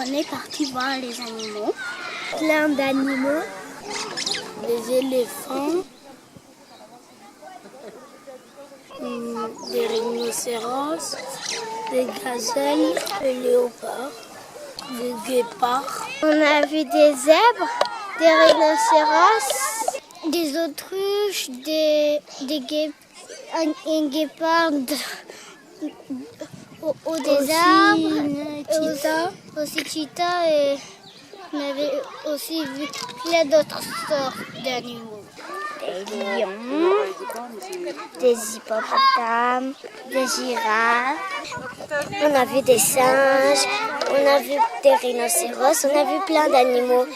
on est parti voir les animaux. Plein d'animaux. Des éléphants. Des rhinocéros. Des gazelles. Des léopards. Des guépards. On a vu des zèbres. Des rhinocéros. Des autruches. Un guépard. Des arbres, aussi cheetah et on avait aussi vu plein d'autres sortes d'animaux. Des lions, des hippopotames, des girafes, on a vu des singes, on a vu des rhinocéros, on a vu plein d'animaux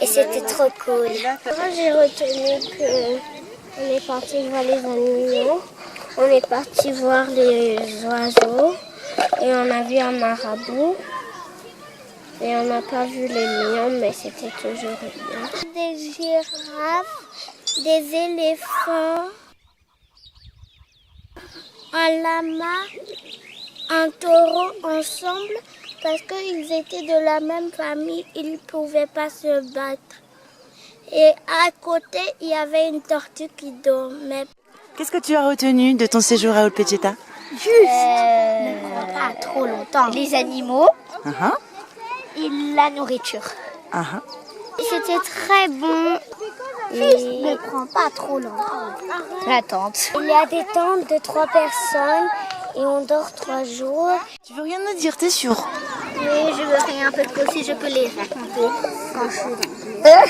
et c'était trop cool. Moi j'ai retenu qu'on est parti voir les animaux, on est parti voir les oiseaux. Et on a vu un marabout. Et on n'a pas vu les lions, mais c'était toujours bien. Des girafes, des éléphants, un lama, un taureau ensemble. Parce qu'ils étaient de la même famille, ils ne pouvaient pas se battre. Et à côté, il y avait une tortue qui dormait. Qu'est-ce que tu as retenu de ton séjour à Olpecheta? Juste, ne prends pas trop longtemps. Les animaux et la nourriture. C'était très bon. Juste, ne prends pas trop longtemps. La tente. Il y a des tentes de 3 personnes et on dort 3 jours. Tu veux rien nous dire, t'es sûre? Oui, je veux rien, parce que aussi je peux les raconter quand je suis dans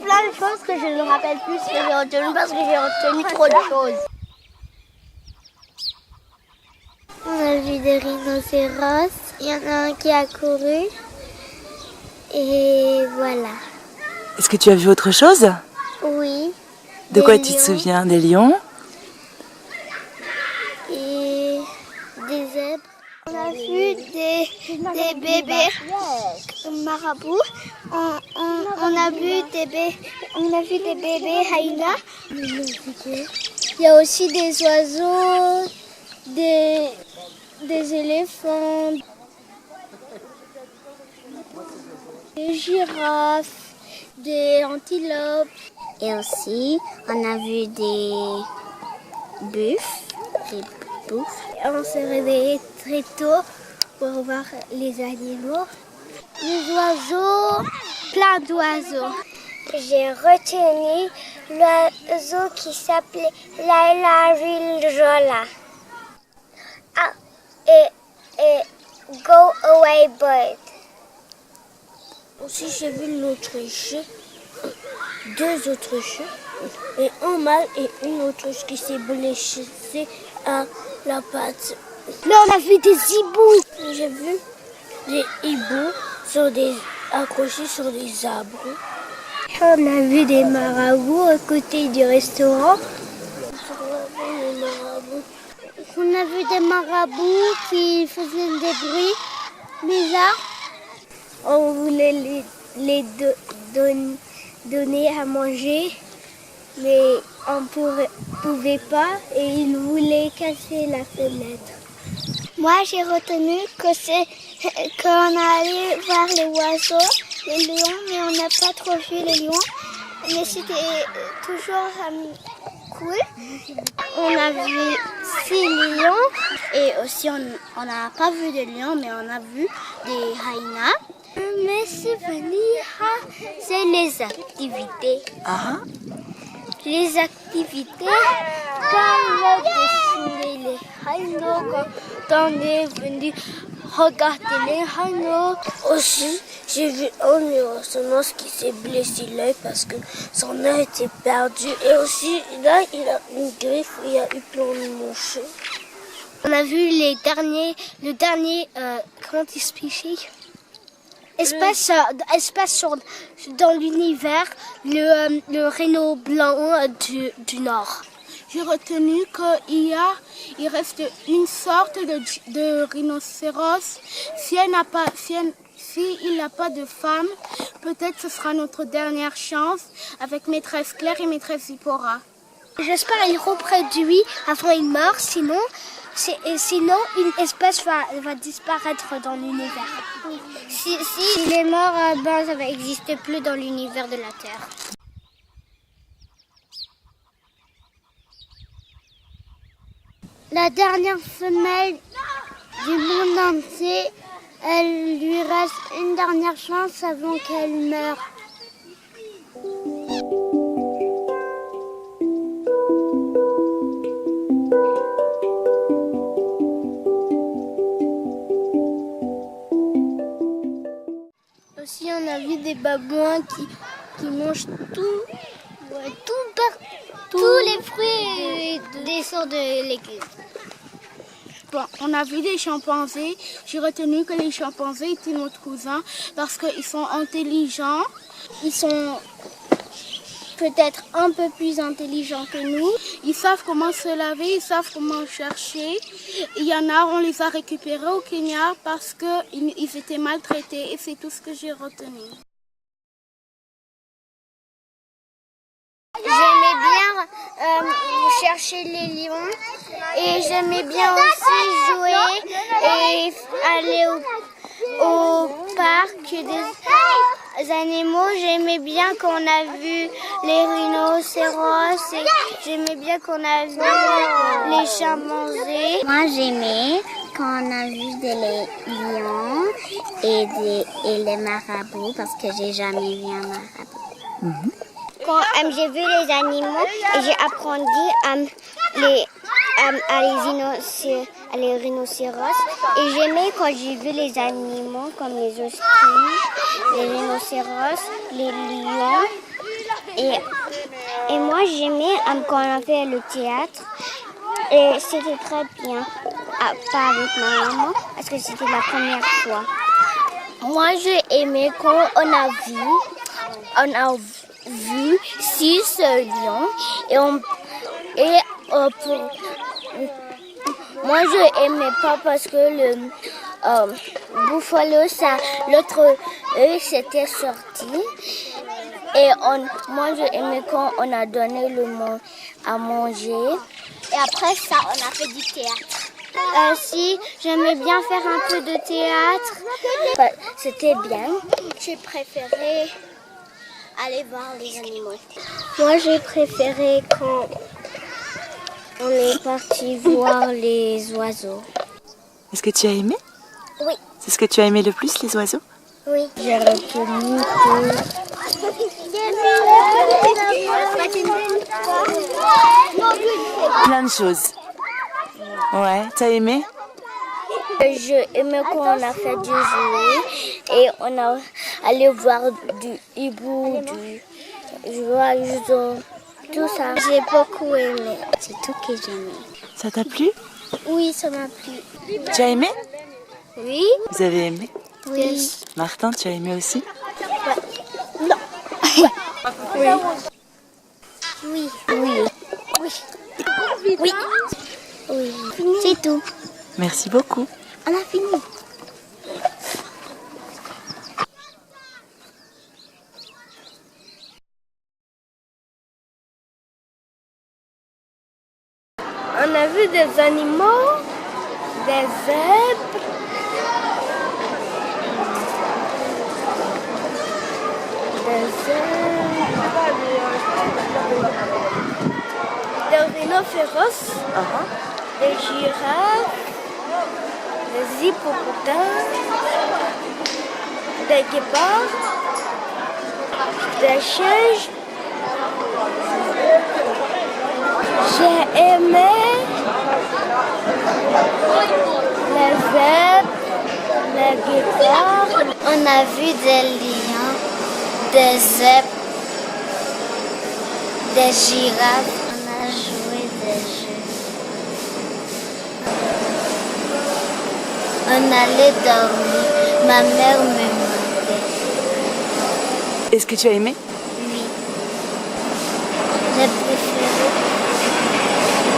plein de choses que je ne me rappelle plus ce que j'ai retenu parce que j'ai retenu trop de choses. On a vu des rhinocéros, il y en a un qui a couru et voilà. Est-ce que tu as vu autre chose? Oui. De quoi tu te souviens? Des lions? Et des zèbres. On a vu des bébés marabouts. On a vu des bébés hyénas. Il y a aussi des oiseaux, des éléphants, des girafes, des antilopes. Et aussi, on a vu des buffles, On s'est réveillé très tôt pour voir les animaux. Les oiseaux, plein d'oiseaux. J'ai retenu l'oiseau qui s'appelait Laila Riljola. Et Go Away Bird. Aussi, j'ai vu une autruche, 2 autruches, et un mâle et une autruche qui s'est blessée à la patte. Là, on a vu des hiboux. J'ai vu des hiboux accrochés sur des arbres. On a vu des marabouts à côté du restaurant. On a vu des marabouts qui faisaient des bruits bizarres. On voulait les donner à manger, mais on ne pouvait pas et ils voulaient casser la fenêtre. Moi, j'ai retenu qu'on allait voir les oiseaux, les lions, mais on n'a pas trop vu les lions. Mais c'était toujours cool. On a vu 6 lions et aussi on n'a pas vu de lions, mais on a vu des hyénas. Mais c'est les activités. Les activités, quand on a dessiné les hyénas, quand on est venu regarder les hyénas. Aussi, j'ai vu un rhinocéros qui s'est blessé l'œil parce que son œil était perdu. Et aussi, là, il a une griffe où il y a eu plein de mouches. On a vu le dernier, comment expliquer? Espace dans l'univers, le rhino blanc du Nord. J'ai retenu qu'il reste une sorte de rhinocéros. S'il n'a pas de femme, peut-être ce sera notre dernière chance avec maîtresse Claire et maîtresse Zipporah. J'espère qu'il reproduit avant qu'il meurt, sinon une espèce va disparaître dans l'univers. s'il est mort, ben, ça n'existe plus dans l'univers de la Terre. La dernière femelle du monde entier, elle lui reste une dernière chance avant qu'elle meure. Aussi, on a vu des babouins qui mangent tous les fruits et des sortes de légumes. Bon, on a vu des chimpanzés. J'ai retenu que les chimpanzés étaient notre cousin parce qu'ils sont intelligents. Ils sont peut-être un peu plus intelligents que nous. Ils savent comment se laver, ils savent comment chercher. Il y en a, on les a récupérés au Kenya parce qu'ils étaient maltraités et c'est tout ce que j'ai retenu. J'aimais bien chercher les lions et j'aimais bien aussi jouer et aller au parc des animaux. J'aimais bien qu'on a vu les rhinocéros et j'aimais bien qu'on a vu les chimpanzés. Moi, j'aimais quand on a vu des lions et les marabouts parce que j'ai jamais vu un marabout. Quand j'ai vu les animaux et j'ai appris les rhinocéros et j'aimais quand j'ai vu les animaux comme les osprey, les rhinocéros, les lions et moi j'aimais quand on a fait le théâtre et c'était très bien, pas avec ma maman parce que c'était la première fois. Moi j'ai aimé quand on a vu 6 lions moi je aimais pas parce que le buffalo l'autre œil s'était sorti et moi je aimais quand on a donné à manger et après ça on a fait du théâtre. Si j'aimais bien faire un peu de théâtre, c'était bien. J'ai préféré aller voir les animaux. Moi, j'ai préféré quand on est parti voir les oiseaux. Est-ce que tu as aimé? Oui. C'est ce que tu as aimé le plus, les oiseaux? Oui. J'ai retenu Plein de choses. Ouais, t'as aimé? Je aimais quand on a fait du jouet et on a allé voir du hibou, du oiseau, tout ça. J'ai beaucoup aimé. C'est tout que j'aimais. Ça t'a plu? Oui, ça m'a plu. Tu as aimé? Oui. Vous avez aimé? Oui. Martin, tu as aimé aussi? Non. Oui. Oui. Oui. Oui. Oui. Oui. C'est tout. Merci beaucoup. On a fini. On a vu des animaux, des zèbres, des rhinocéros, des girafes, des hippopotames, des guépards, des singes. J'ai aimé les zèbres, les guépards. On a vu des lions, des zèbres, des girafes. On a joué des jeux. On allait dormir. Ma mère me manquait. Est-ce que tu as aimé? Oui. J'ai préféré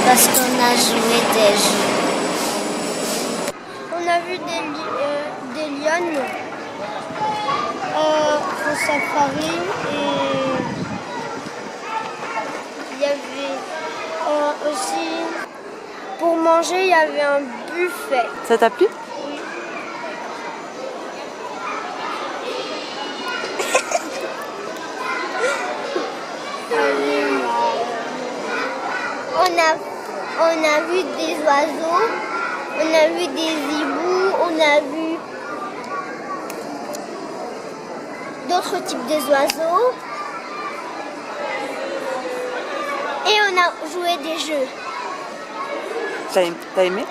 parce qu'on a joué des jeux. On a vu des lionnes au safari et il y avait aussi pour manger il y avait un buffet. Ça t'a plu? on a vu des oiseaux, on a vu des hiboux, on a vu d'autres types d'oiseaux et on a joué des jeux. T'as aimé?